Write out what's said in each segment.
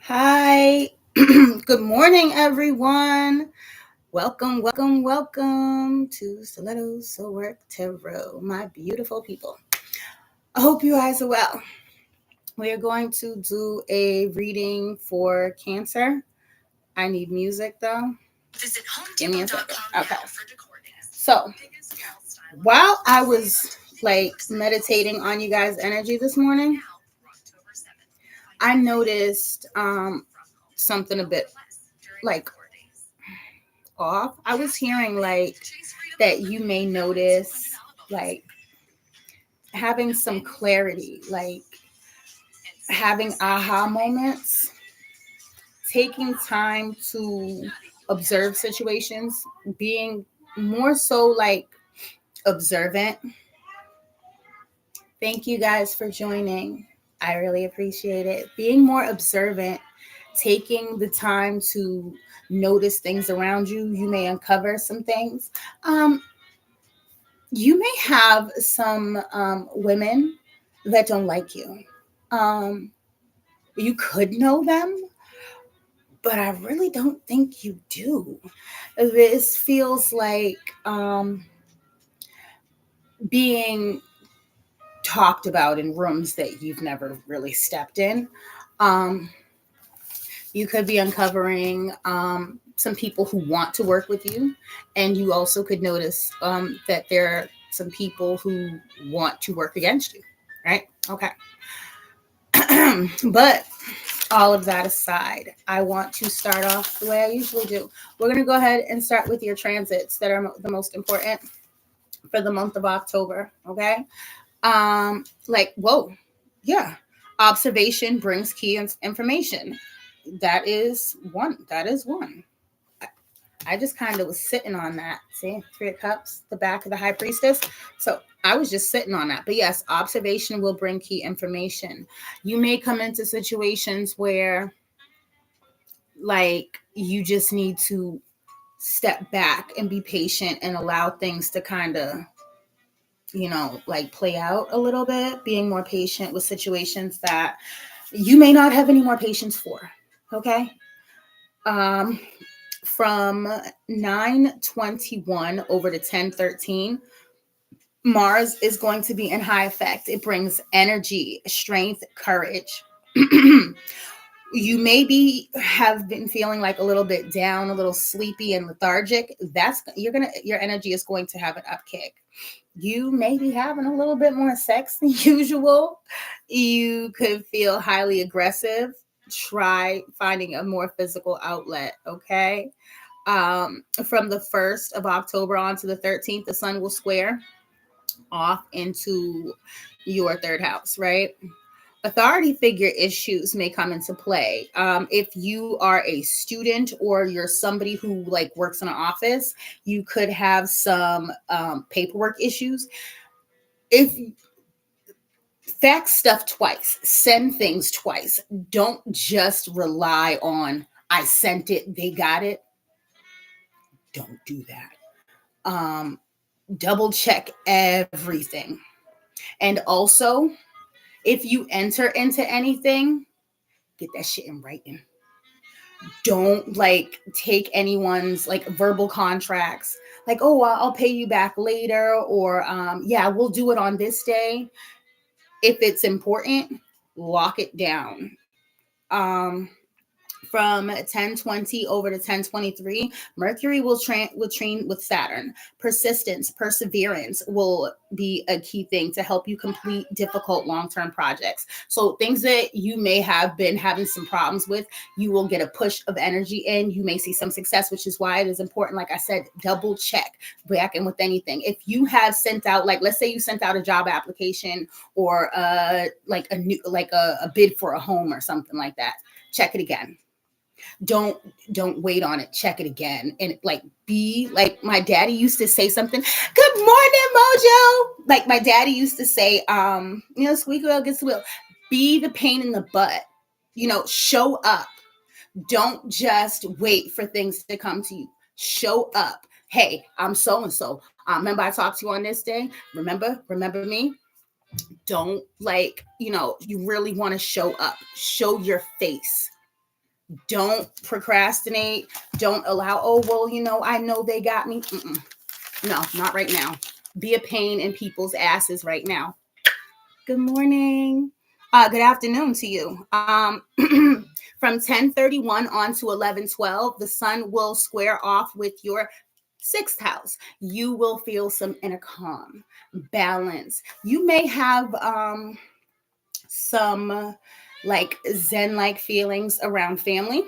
Hi. Good morning, everyone. Welcome to Stilettos So Work Tarot, my beautiful people. I hope you guys are well. We are going to do a reading for Cancer. I need music though. Give me a second. Okay. So, while I was meditating on you guys' energy this morning, I noticed something a bit like off. I was hearing that you may notice having some clarity, having aha moments, taking time to observe situations, being more so observant. Thank you guys for joining. I really appreciate it. Being more observant, taking the time to notice things around you, you may uncover some things. You may have some women that don't like you. You could know them, but I really don't think you do. This feels like being talked about in rooms that you've never really stepped in. You could be uncovering some people who want to work with you, and you also could notice that there are some people who want to work against you, right? Okay. But all of that aside, I want to start off the way I usually do. We're going to go ahead and start with your transits that are the most important for the month of October, okay? Whoa, yeah. Observation brings key information. That is one. I just kind of was sitting on that. See, Three of Cups, the back of the High Priestess. So I was just sitting on that. But yes, observation will bring key information. You may come into situations where, you just need to step back and be patient and allow things to kind of, play out a little bit, being more patient with situations that you may not have any more patience for. Okay. Um, from 9:21 over to 10:13, Mars is going to be in high effect. It brings energy, strength, courage. You maybe have been feeling like a little bit down, a little sleepy and lethargic. Your energy is going to have an upkick. You may be having a little bit more sex than usual. You could feel highly aggressive. Try finding a more physical outlet, okay? From the 1st of October on to the 13th, the sun will square off into your third house, right? Authority figure issues may come into play. If you are a student or you're somebody who works in an office, you could have some paperwork issues. If fax stuff twice, send things twice. Don't just rely on I sent it, they got it. Don't do that. Double check everything. And also, if you enter into anything, get that shit in writing. Don't take anyone's verbal contracts oh, I'll pay you back later, or yeah, we'll do it on this day. If it's important, lock it down. From 10:20 over to 10:23, Mercury will train with Saturn. Persistence, perseverance will be a key thing to help you complete difficult long-term projects. So things that you may have been having some problems with, you will get a push of energy in. You may see some success, which is why it is important. Like I said, double check back in with anything. If you have sent out, let's say you sent out a job application or a bid for a home or something like that, check it again. Don't wait on it. Check it again. And be like my daddy used to say something. Good morning, Mojo. Like my daddy used to say, squeak wheel gets the wheel. Be the pain in the butt. Show up. Don't just wait for things to come to you. Show up. Hey, I'm so and so. Remember I talked to you on this day. Remember me. Don't you really want to show up. Show your face. Don't procrastinate. Don't allow, oh, well, I know they got me. No, not right now. Be a pain in people's asses right now. Good morning. Good afternoon to you. From 10:31 on to 11:12, the sun will square off with your sixth house. You will feel some inner calm, balance. You may have some like Zen-like feelings around family.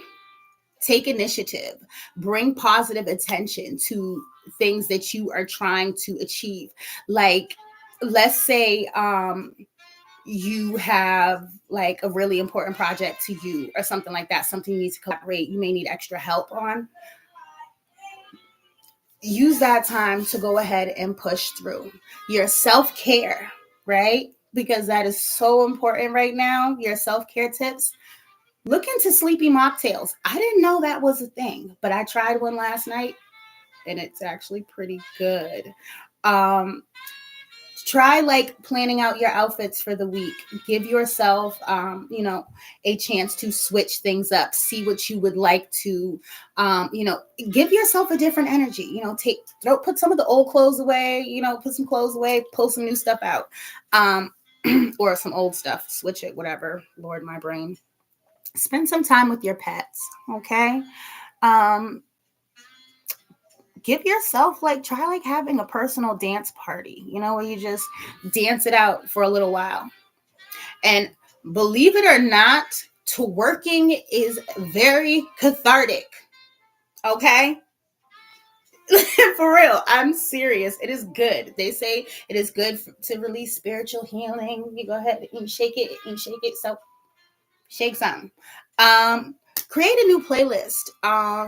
Take initiative. Bring positive attention to things that you are trying to achieve. Like, let's say you have like a really important project to you or something like that, something you need to collaborate, you may need extra help on. Use that time to go ahead and push through your self-care, right? Because that is so important right now. Your self-care tips. Look into sleepy mocktails. I didn't know that was a thing, but I tried one last night and it's actually pretty good. Try like planning out your outfits for the week. Give yourself, a chance to switch things up. See what you would like to, give yourself a different energy. Put some of the old clothes away. Put some clothes away. Pull some new stuff out, or some old stuff. Switch it, whatever. Lord, my brain. Spend some time with your pets. Okay. Give yourself try having a personal dance party, where you just dance it out for a little while. And believe it or not, twerking is very cathartic. Okay. For real, I'm serious. It is good. They say it is good to release spiritual healing. You go ahead and shake it. So shake some. Create a new playlist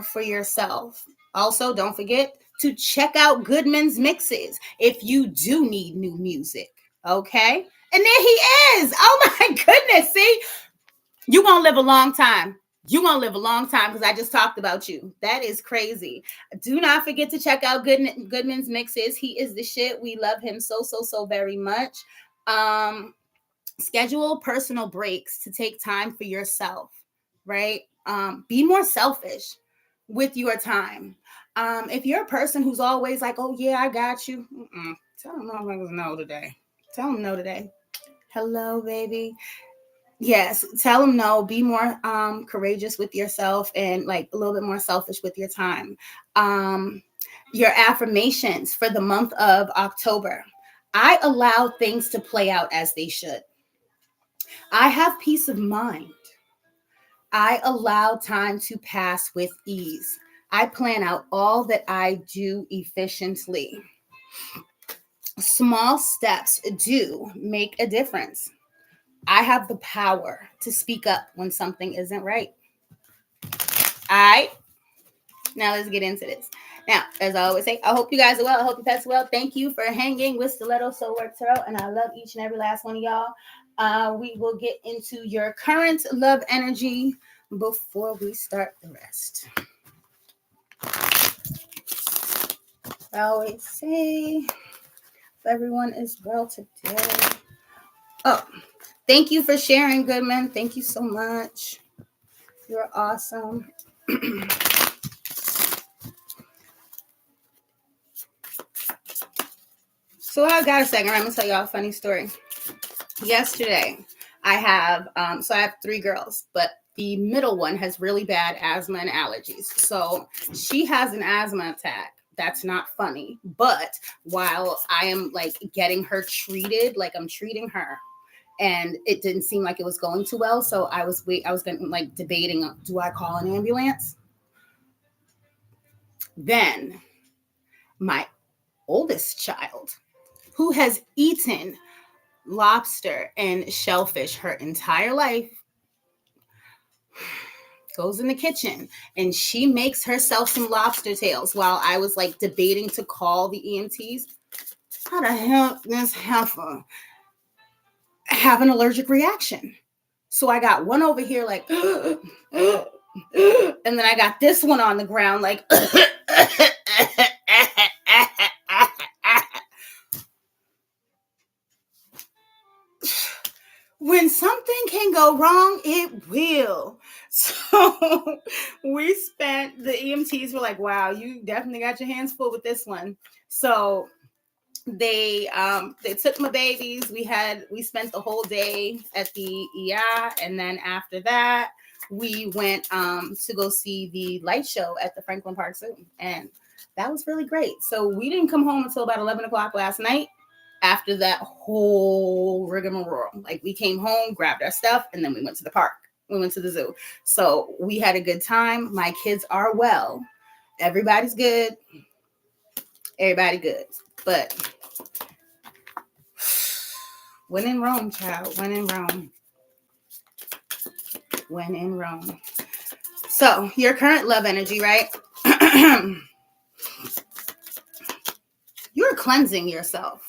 for yourself. Also, don't forget to check out Goodman's mixes if you do need new music. Okay? And there he is. Oh my goodness. See, you're going to live a long time. You're going to live a long time because I just talked about you. That is crazy. Do not forget to check out Goodman's mixes. He is the shit. We love him so, so, so very much. Schedule personal breaks to take time for yourself, right? Be more selfish with your time. If you're a person who's always like, oh yeah, I got you, tell them motherfuckers no today. Tell them no today. Hello, baby. Yes, tell them no. Be more courageous with yourself and a little bit more selfish with your time. Your affirmations for the month of October. I allow things to play out as they should. I have peace of mind. I allow time to pass with ease. I plan out all that I do efficiently. Small steps do make a difference. I have the power to speak up when something isn't right. All right. Now let's get into this. Now, as I always say, I hope you guys are well. I hope your pets are well. Thank you for hanging with Stilettos So Work Tarot, and I love each and every last one of y'all. We will get into your current love energy before we start the rest. I always say, everyone is well today. Oh, thank you for sharing, Goodman. Thank you so much. You're awesome. So I got a second. I'm gonna tell y'all a funny story. Yesterday, I have 3 girls, but the middle one has really bad asthma and allergies. So she has an asthma attack. That's not funny. But while I am getting her treated, I'm treating her, and it didn't seem like it was going too well. So I was going debating, do I call an ambulance? Then my oldest child, who has eaten lobster and shellfish her entire life, goes in the kitchen and she makes herself some lobster tails while I was debating to call the EMTs. How the hell this heifer have an allergic reaction? So I got one over here and then I got this one on the ground when something can go wrong, it will. So we spent, the EMTs were like, wow, you definitely got your hands full with this one. So they took my babies. We spent the whole day at the ER, and then after that we went to go see the light show at the Franklin Park Zoo, and that was really great. So we didn't come home until about 11 o'clock last night after that whole rigmarole. Like, we came home, grabbed our stuff, and then we went to the park. We went to the zoo. So we had a good time. My kids are well. Everybody's good. Everybody good. But when in Rome, child, when in Rome. When in Rome. So your current love energy, right? You're cleansing yourself.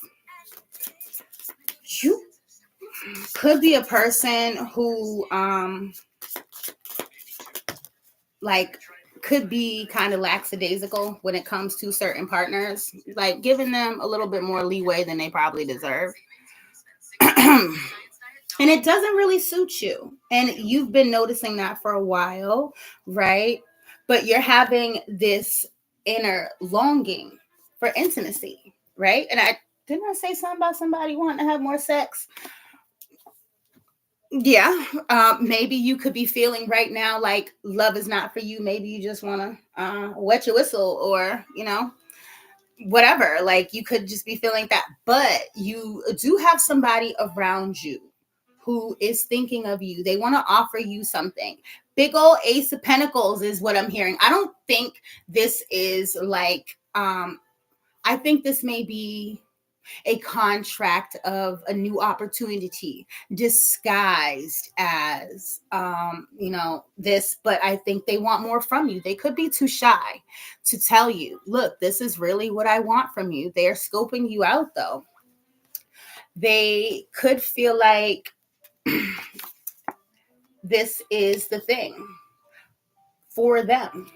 You could be a person who like could be kind of lackadaisical when it comes to certain partners, like giving them a little bit more leeway than they probably deserve. And it doesn't really suit you. And you've been noticing that for a while, right? But you're having this inner longing for intimacy, right? And didn't I say something about somebody wanting to have more sex? Yeah. Maybe you could be feeling right now like love is not for you. Maybe you just want to wet your whistle, or, whatever. Like, you could just be feeling that. But you do have somebody around you who is thinking of you. They want to offer you something. Big old Ace of Pentacles is what I'm hearing. I don't think this is like, I think this may be a contract of a new opportunity disguised as, this, but I think they want more from you. They could be too shy to tell you, look, this is really what I want from you. They're scoping you out, though. They could feel like this is the thing for them.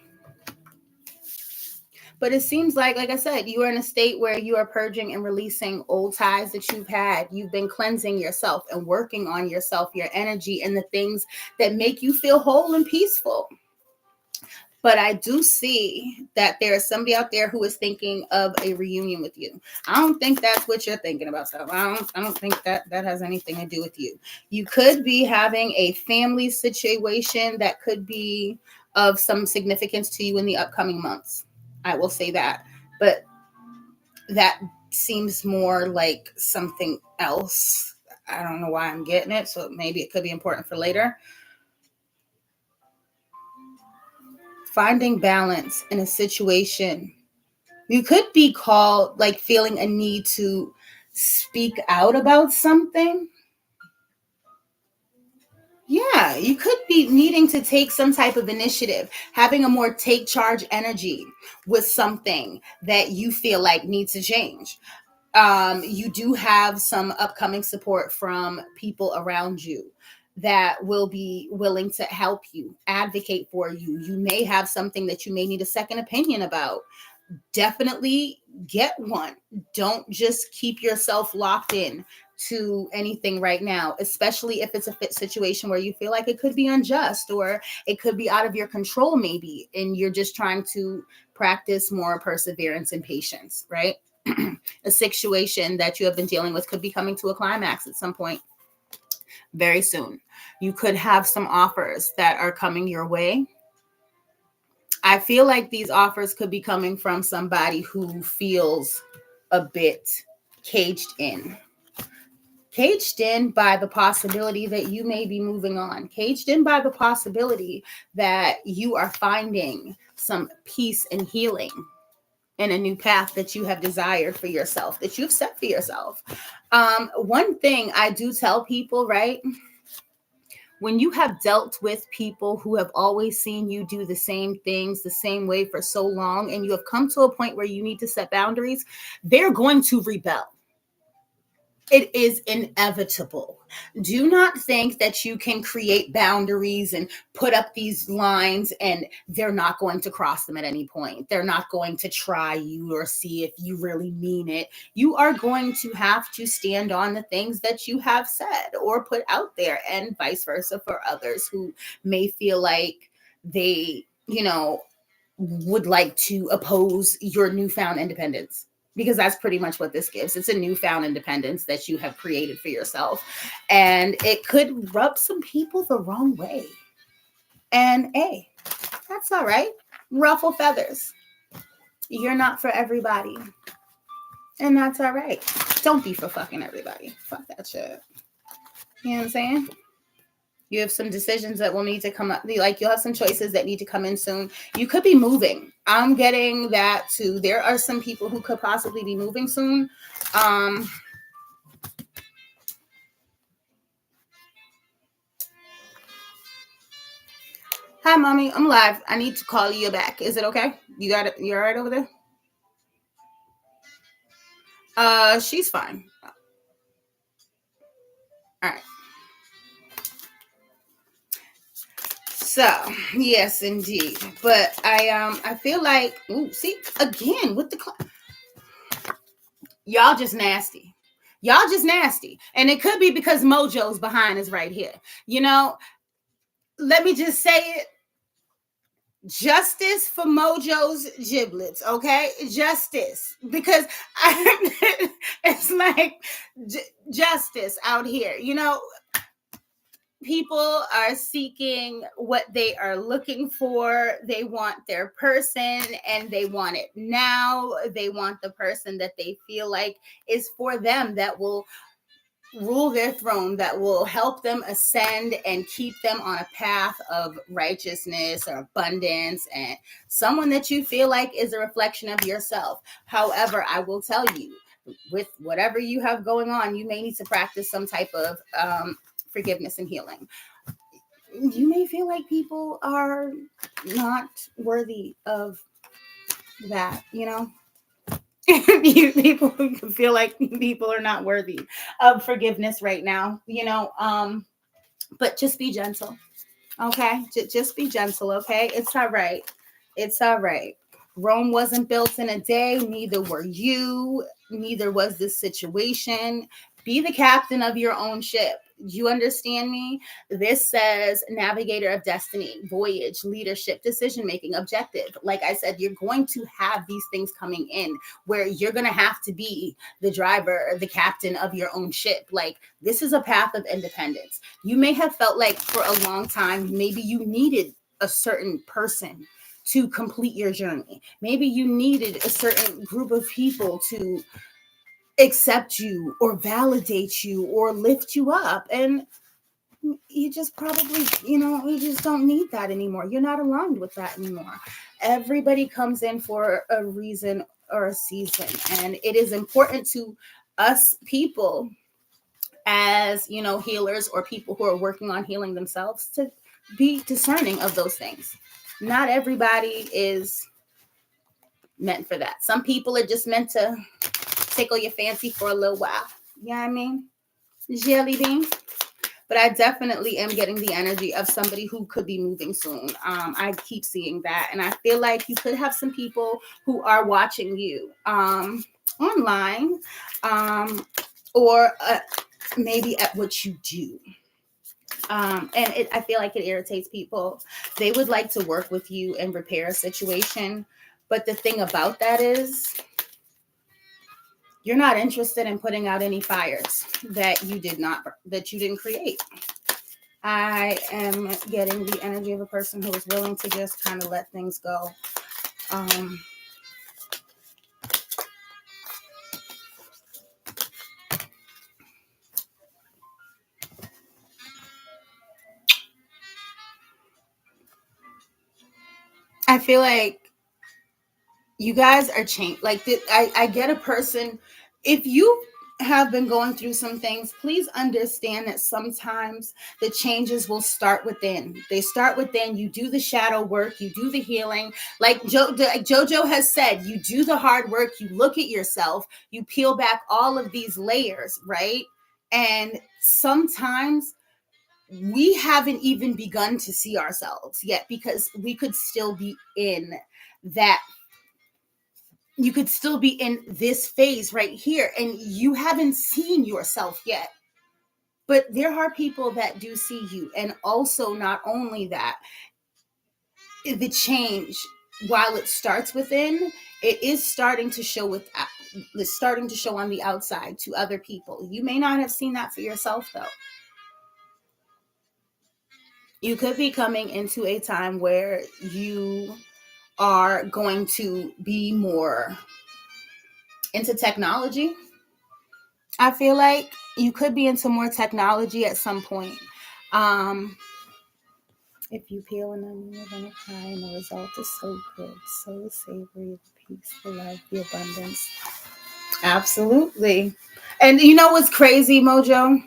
But it seems like I said, you are in a state where you are purging and releasing old ties that you've had. You've been cleansing yourself and working on yourself, your energy, and the things that make you feel whole and peaceful. But I do see that there is somebody out there who is thinking of a reunion with you. I don't think that's what you're thinking about, stuff. I don't think that has anything to do with you. You could be having a family situation that could be of some significance to you in the upcoming months. I will say that. But that seems more like something else. I don't know why I'm getting it, so maybe it could be important for later. Finding balance in a situation. You could be called, like, feeling a need to speak out about something. Yeah, you could be needing to take some type of initiative, having a more take charge energy with something that you feel like needs to change. You do have some upcoming support from people around you that will be willing to help you, advocate for you. You may have something that you may need a second opinion about. Definitely get one. Don't just keep yourself locked in to anything right now, especially if it's a fit situation where you feel like it could be unjust or it could be out of your control, maybe, and you're just trying to practice more perseverance and patience, right? A situation that you have been dealing with could be coming to a climax at some point very soon. You could have some offers that are coming your way. I feel like these offers could be coming from somebody who feels a bit caged in. Caged in by the possibility that you may be moving on. Caged in by the possibility that you are finding some peace and healing in a new path that you have desired for yourself, that you've set for yourself. One thing I do tell people, right? When you have dealt with people who have always seen you do the same things the same way for so long, and you have come to a point where you need to set boundaries, they're going to rebel. It is inevitable. Do not think that you can create boundaries and put up these lines and they're not going to cross them at any point. They're not going to try you or see if you really mean it. You are going to have to stand on the things that you have said or put out there, and vice versa for others who may feel like they, would like to oppose your newfound independence, because that's pretty much what this gives. It's a newfound independence that you have created for yourself, and it could rub some people the wrong way. And hey, that's all right. Ruffle feathers. You're not for everybody, and that's all right. Don't be for fucking everybody. Fuck that shit. You know what I'm saying? You have some decisions that will need to come up. Like, you'll have some choices that need to come in soon. You could be moving. I'm getting that too. There are some people who could possibly be moving soon. Hi, mommy. I'm live. I need to call you back. Is it okay? You got it? You all right over there? She's fine. All right. So, yes, indeed. But I feel like, ooh, see, again with the y'all just nasty. Y'all just nasty. And it could be because Mojo's behind us right here. Let me just say it. Justice for Mojo's giblets, okay? Justice. Because it's like justice out here. People are seeking what they are looking for. They want their person and they want it now. They want the person that they feel like is for them, that will rule their throne, that will help them ascend and keep them on a path of righteousness or abundance, and someone that you feel like is a reflection of yourself. However, I will tell you, with whatever you have going on, you may need to practice some type of forgiveness and healing. You may feel like people are not worthy of that, people can feel like people are not worthy of forgiveness right now, but just be gentle. Okay, just be gentle. Okay, it's all right. It's all right. Rome wasn't built in a day, neither were you, neither was this situation. Be the captain of your own ship. You understand me? This says navigator of destiny, voyage, leadership, decision making, objective. Like I said, you're going to have these things coming in where you're going to have to be the driver, the captain of your own ship. Like, this is a path of independence. You may have felt like for a long time, maybe you needed a certain person to complete your journey. Maybe you needed a certain group of people to accept you or validate you or lift you up. And you just probably, you just don't need that anymore. You're not aligned with that anymore. Everybody comes in for a reason or a season. And it is important to us people, as healers or people who are working on healing themselves, to be discerning of those things. Not everybody is meant for that. Some people are just meant to tickle your fancy for a little while. You know what I mean? Jelly bean. But I definitely am getting the energy of somebody who could be moving soon. I keep seeing that. And I feel like you could have some people who are watching you online, or maybe at what you do. And I feel like it irritates people. They would like to work with you and repair a situation. But the thing about that is, you're not interested in putting out any fires that you didn't create. I am getting the energy of a person who is willing to just kind of let things go. I feel like you guys are changed. Like, I get a person, if you have been going through some things, please understand that sometimes the changes will start within. They start within. You do the shadow work, you do the healing. Like JoJo has said, you do the hard work, you look at yourself, you peel back all of these layers, right? And sometimes we haven't even begun to see ourselves yet, because we could still be in that, you could still be in this phase right here and you haven't seen yourself yet. But there are people that do see you. And also, not only that, the change, while it starts within, it is starting to show it's starting to show on the outside to other people. You may not have seen that for yourself though. You could be coming into a time where you are going to be more into technology. I feel like you could be into more technology at some point. If you peel an onion, you're gonna cry, and the result is so good, so savory, the peace, the love, the abundance. Absolutely. And you know what's crazy, Mojo?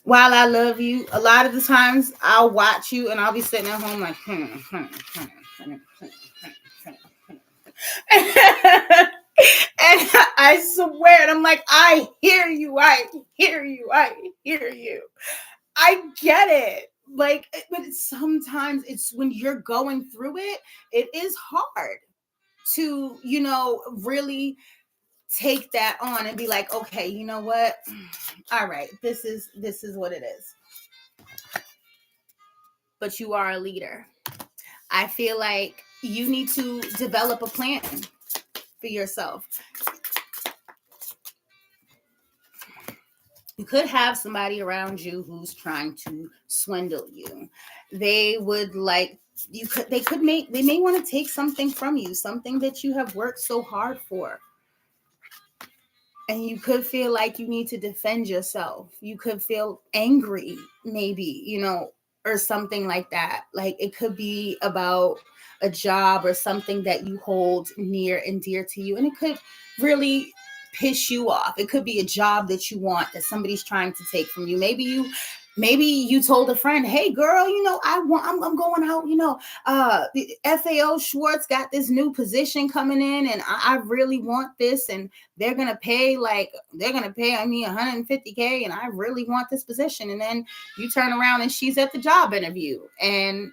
While I love you, a lot of the times I'll watch you and I'll be sitting at home like, and I swear, and I'm like, I hear you, I hear you, I hear you. I get it. Like, but sometimes it's when you're going through it, it is hard to, really take that on and be like, okay, you know what? All right, this is what it is. But you are a leader. I feel like you need to develop a plan for yourself. You could have somebody around you who's trying to swindle you. They would like they may want to take something from you, something that you have worked so hard for. And you could feel like you need to defend yourself. You could feel angry, maybe, or something like that. Like it could be about a job or something that you hold near and dear to you. And it could really piss you off. It could be a job that you want that somebody's trying to take from you. Maybe you told a friend, hey girl, I'm going out, the FAO Schwartz got this new position coming in and I really want this, and they're going to pay me 150K and I really want this position. And then you turn around and she's at the job interview and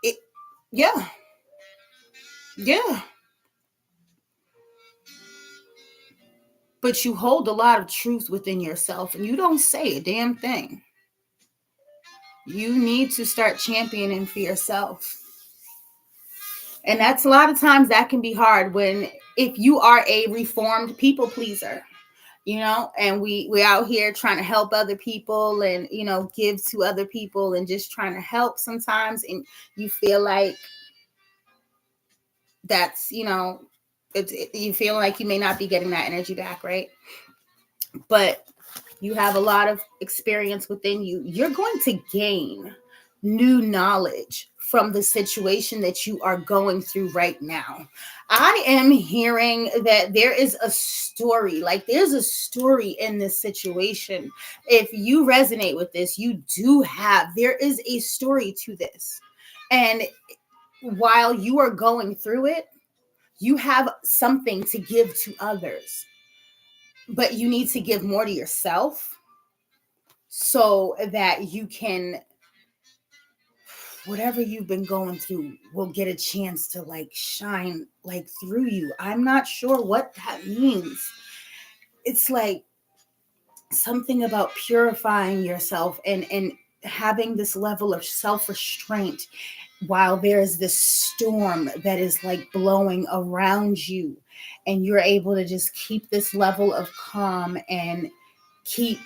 it, yeah, yeah. But you hold a lot of truth within yourself and you don't say a damn thing. You need to start championing for yourself. And that's a lot of times that can be hard if you are a reformed people pleaser, and we out here trying to help other people and, give to other people and just trying to help sometimes. And you feel like that's, you feel like you may not be getting that energy back, right? But you have a lot of experience within you. You're going to gain new knowledge from the situation that you are going through right now. I am hearing that there is a story, like there's a story in this situation. If you resonate with this, there is a story to this. And while you are going through it, you have something to give to others, but you need to give more to yourself so that you can, whatever you've been going through will get a chance to like shine like through you. I'm not sure what that means. It's like something about purifying yourself and having this level of self-restraint while there's this storm that is like blowing around you, and you're able to just keep this level of calm and keep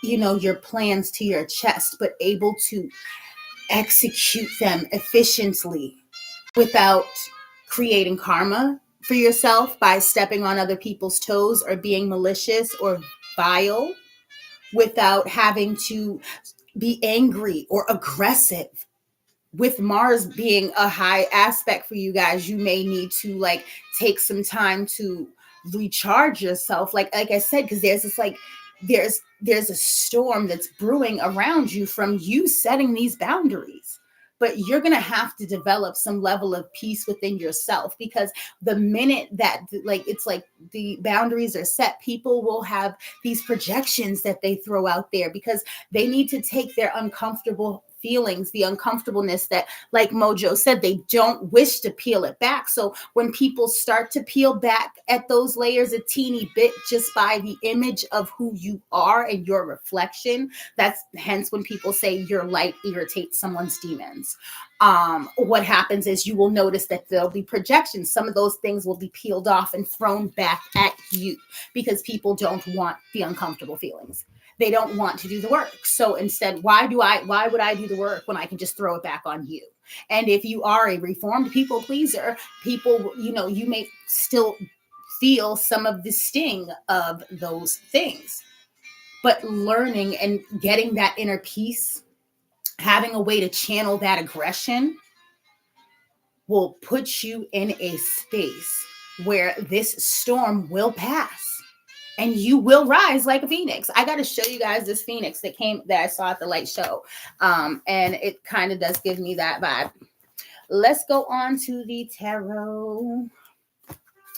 your plans to your chest, but able to execute them efficiently without creating karma for yourself by stepping on other people's toes or being malicious or vile, without having to be angry or aggressive. With Mars being a high aspect for you guys, you may need to like take some time to recharge yourself. Like I said, because there's this like there's a storm that's brewing around you from you setting these boundaries. But you're going to have to develop some level of peace within yourself, because the minute that like it's like the boundaries are set, people will have these projections that they throw out there because they need to take their uncomfortable feelings, the uncomfortableness that, like Mojo said, they don't wish to peel it back. So when people start to peel back at those layers a teeny bit just by the image of who you are and your reflection, that's hence when people say your light irritates someone's demons. What happens is you will notice that there'll be projections. Some of those things will be peeled off and thrown back at you because people don't want the uncomfortable feelings. They don't want to do the work. So instead, why would I do the work when I can just throw it back on you? And if you are a reformed people pleaser, people, you may still feel some of the sting of those things. But learning and getting that inner peace, having a way to channel that aggression, will put you in a space where this storm will pass. And you will rise like a phoenix. I got to show you guys this phoenix that I saw at the light show. And it kind of does give me that vibe. Let's go on to the tarot.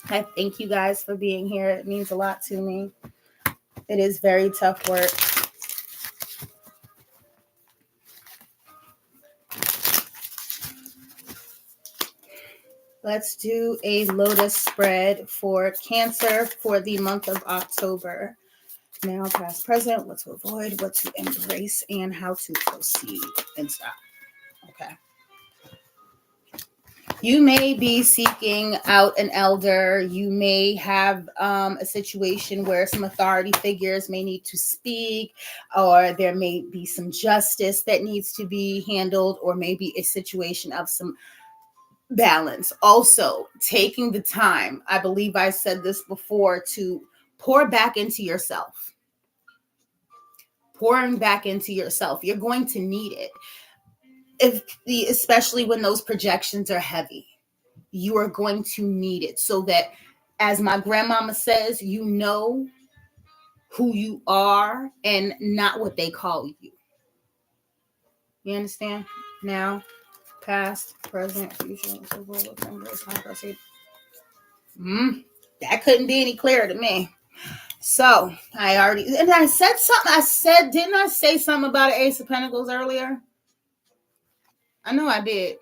I thank you guys for being here. It means a lot to me. It is very tough work. Let's do a lotus spread for Cancer for the month of October. Now, past, present, what to avoid, what to embrace, and how to proceed and stop. Okay. You may be seeking out an elder. You may have a situation where some authority figures may need to speak, or there may be some justice that needs to be handled, or maybe a situation of some balance. Also, taking the time, I believe I said this before, to pour back into yourself. Pouring back into yourself. You're going to need it, especially when those projections are heavy. You are going to need it so that, as my grandmama says, you know who you are and not what they call you. You understand? Now, past, present, future, that couldn't be any clearer to me. So I said something. Didn't I say something about an Ace of Pentacles earlier? I know I did.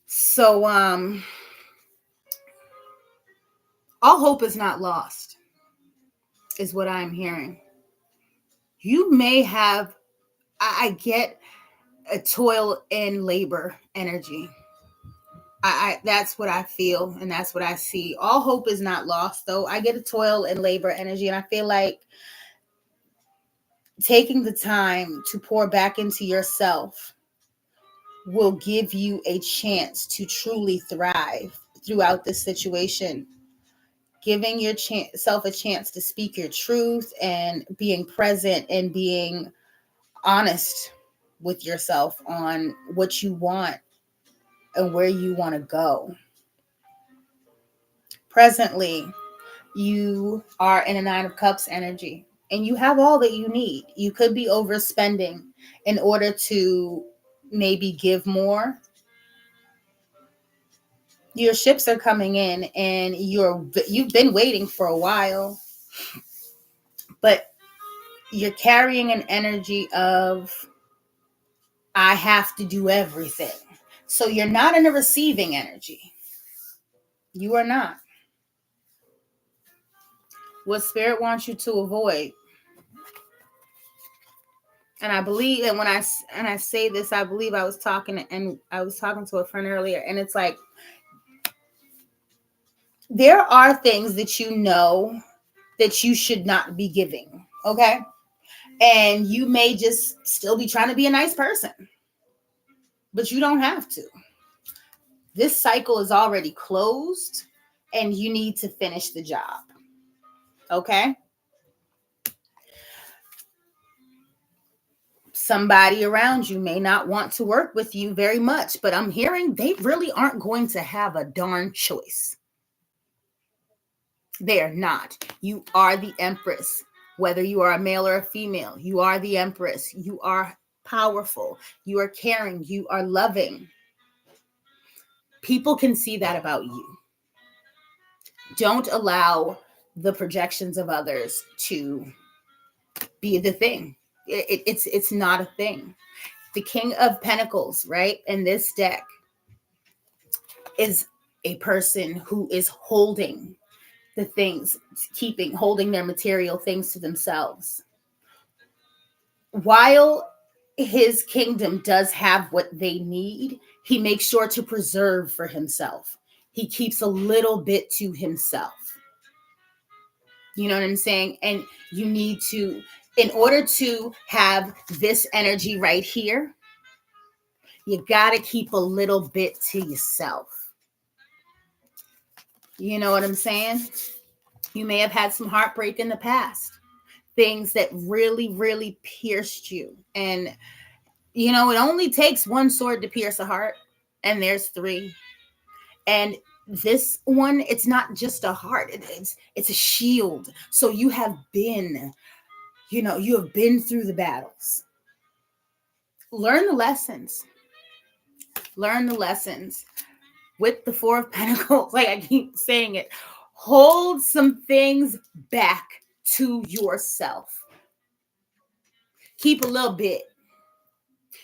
So, all hope is not lost, is what I'm hearing. You may have, I get a toil and labor energy. That's what I feel, and that's what I see. All hope is not lost, though. I get a toil and labor energy, and I feel like taking the time to pour back into yourself will give you a chance to truly thrive throughout this situation. Giving yourself a chance to speak your truth and being present and being honest with yourself on what you want and where you want to go. Presently, you are in a Nine of Cups energy and you have all that you need. You could be overspending in order to maybe give more. Your ships are coming in and you've been waiting for a while, but you're carrying an energy of, I have to do everything. So you're not in a receiving energy. You are not. What Spirit wants you to avoid. And I believe that when I say this, I believe I was talking to a friend earlier, and it's like, there are things that you know that you should not be giving, okay? And you may just still be trying to be a nice person, but you don't have to. This cycle is already closed, and you need to finish the job, okay? Somebody around you may not want to work with you very much, but I'm hearing they really aren't going to have a darn choice. They are not. You are the empress. Whether you are a male or a female, you are the empress. You are powerful. You are caring. You are loving. People can see that about you. Don't allow the projections of others to be the thing. It's not a thing. The King of Pentacles, right, in this deck is a person who is holding the things, holding their material things to themselves. While his kingdom does have what they need, he makes sure to preserve for himself. He keeps a little bit to himself. You know what I'm saying? And you need to, in order to have this energy right here, you got to keep a little bit to yourself. You know what I'm saying? You may have had some heartbreak in the past, things that really, really pierced you. And, you know, it only takes one sword to pierce a heart, and there's three. And this one, it's not just a heart, it's a shield. So you have been, you have been through the battles. Learn the lessons. Learn the lessons. With the Four of Pentacles, like I keep saying it, hold some things back to yourself. Keep a little bit.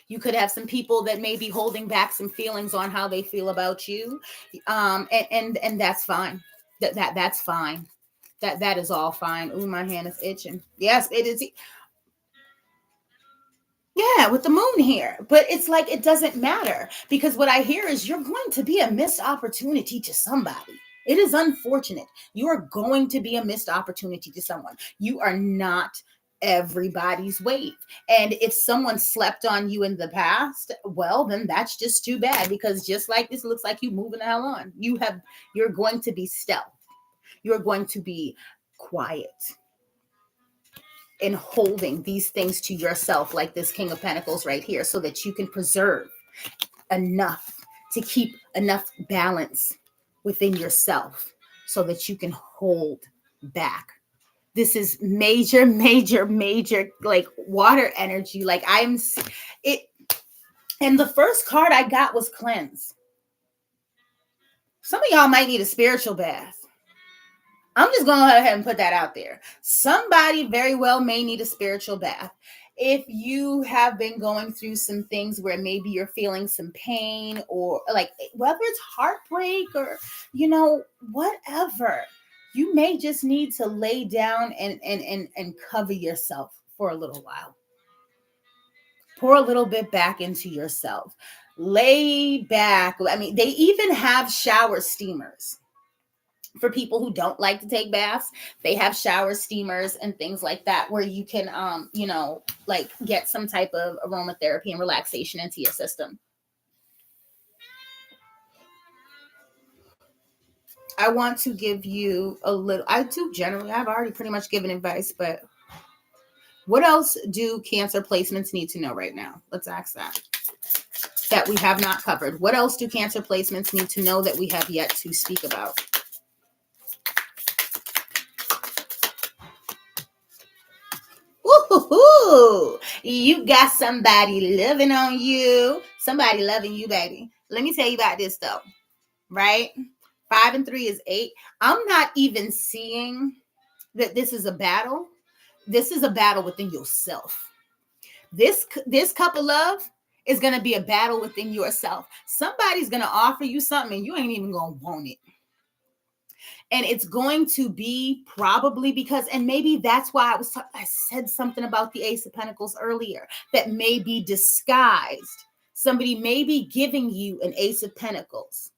You could have some people that may be holding back some feelings on how they feel about you, and that's fine. That's fine. That is all fine. Ooh, my hand is itching. Yes, it is. Yeah, with the moon here. But it's like it doesn't matter, because what I hear is you're going to be a missed opportunity to somebody. It is unfortunate. You are going to be a missed opportunity to someone. You are not everybody's wave. And if someone slept on you in the past, well, then that's just too bad, because just like this looks like you moving the hell on. You're going to be stealth. You're going to be quiet in holding these things to yourself, like this King of Pentacles right here, so that you can preserve enough to keep enough balance within yourself so that you can hold back. This is major, major, major, like water energy. Like I'm it. And the first card I got was cleanse. Some of y'all might need a spiritual bath. I'm just going to go ahead and put that out there. Somebody very well may need a spiritual bath. If you have been going through some things where maybe you're feeling some pain, or like whether it's heartbreak or, whatever, you may just need to lay down and cover yourself for a little while. Pour a little bit back into yourself. Lay back. I mean, they even have shower steamers. For people who don't like to take baths, they have shower steamers and things like that, where you can, like get some type of aromatherapy and relaxation into your system. I want to give you a little, I do generally, I've already pretty much given advice, but what else do Cancer placements need to know right now? Let's ask that we have not covered. What else do Cancer placements need to know that we have yet to speak about? Woo-hoo-hoo. You got somebody loving on you. Somebody loving you, baby. Let me tell you about this, though. Right? 5 and 3 is 8. I'm not even seeing that this is a battle. This is a battle within yourself. This cup of love is going to be a battle within yourself. Somebody's going to offer you something and you ain't even going to want it. And it's going to be probably because, and maybe that's why I said something about the Ace of Pentacles earlier, that may be disguised. Somebody may be giving you an Ace of Pentacles,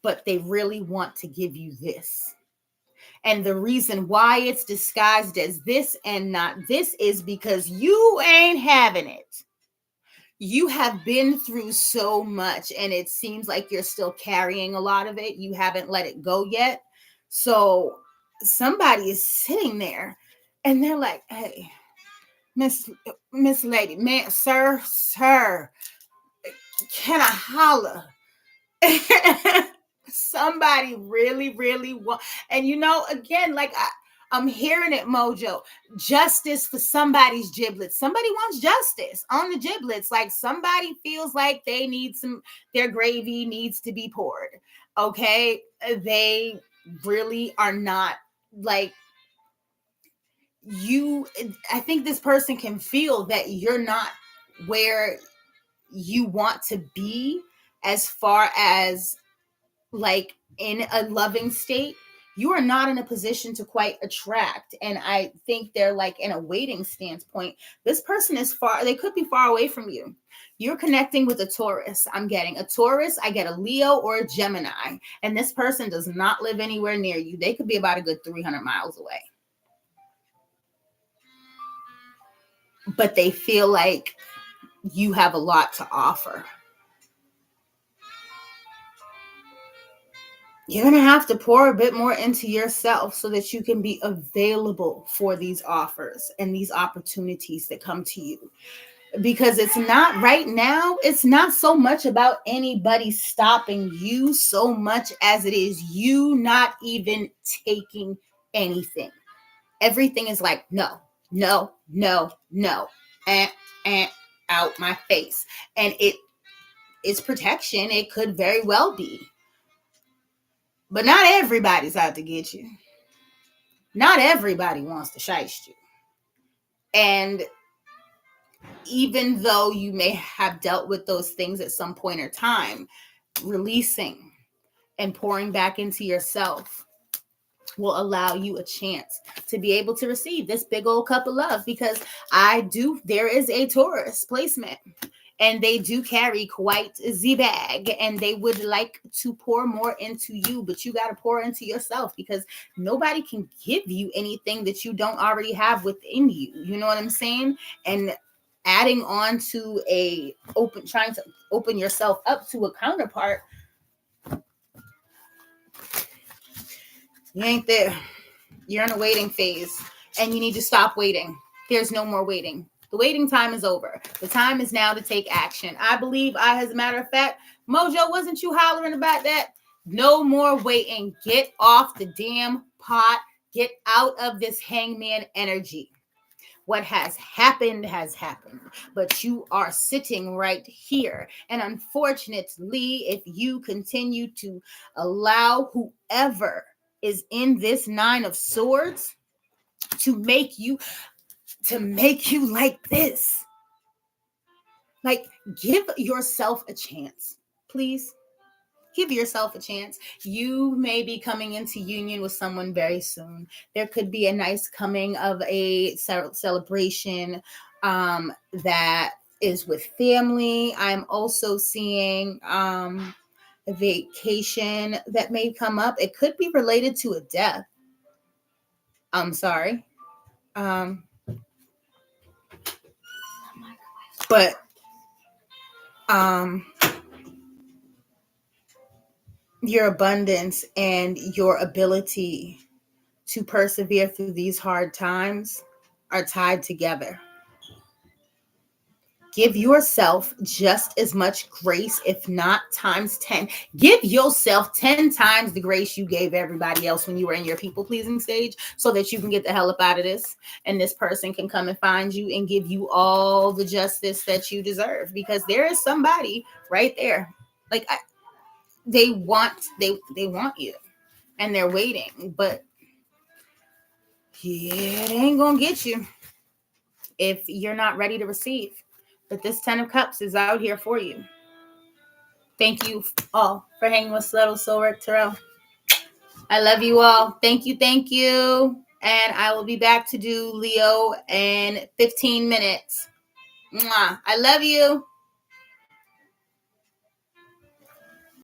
but they really want to give you this. And the reason why it's disguised as this and not this is because you ain't having it. You have been through so much, and it seems like you're still carrying a lot of it. You haven't let it go yet. So somebody is sitting there and they're like, hey, Miss Lady, man, sir, can I holler? Somebody really want, and again, like I'm hearing it, Mojo. Justice for somebody's giblets. Somebody wants justice on the giblets. Like somebody feels like they need their gravy needs to be poured. Okay, they really are not like you. I think this person can feel that you're not where you want to be as far as like in a loving state. You are not in a position to quite attract, and I think they're like in a waiting standpoint. This person is far, they could be far away from you. You're connecting with a Taurus. I'm getting a Taurus, I get a Leo or a Gemini, and this person does not live anywhere near you. They could be about a good 300 miles away, but they feel like you have a lot to offer. You're going to have to pour a bit more into yourself so that you can be available for these offers and these opportunities that come to you. Because it's not right now, it's not so much about anybody stopping you so much as it is you not even taking anything. Everything is like, no, and out my face. And it is protection. It could very well be. But not everybody's out to get you. Not everybody wants to shiest you. And even though you may have dealt with those things at some point or time, releasing and pouring back into yourself will allow you a chance to be able to receive this big old cup of love. Because there is a Taurus placement, and they do carry quite the bag, and they would like to pour more into you, but you got to pour into yourself, because nobody can give you anything that you don't already have within you. You know what I'm saying? And adding on to trying to open yourself up to a counterpart, you ain't there. You're in a waiting phase, and you need to stop waiting. There's no more waiting. The waiting time is over. The time is now to take action. I believe as a matter of fact, Mojo, wasn't you hollering about that? No more waiting. Get off the damn pot. Get out of this hangman energy. What has happened, but you are sitting right here. And unfortunately, if you continue to allow whoever is in this Nine of Swords to make you like this, like, give yourself a chance, please. Give yourself a chance. You may be coming into union with someone very soon. There could be a nice coming of a celebration that is with family. I'm also seeing a vacation that may come up. It could be related to a death. I'm sorry. But your abundance and your ability to persevere through these hard times are tied together. Give yourself just as much grace, if not times 10. Give yourself 10 times the grace you gave everybody else when you were in your people-pleasing stage, so that you can get the hell up out of this, and this person can come and find you and give you all the justice that you deserve. Because there is somebody right there. Like, they want you, and they're waiting, but yeah, they ain't gonna get you if you're not ready to receive. But this 10 of Cups is out here for you. Thank you all for hanging with Stilettos Soul Work Tarot. I love you all. Thank you. And I will be back to do Leo in 15 minutes. Mwah. I love you.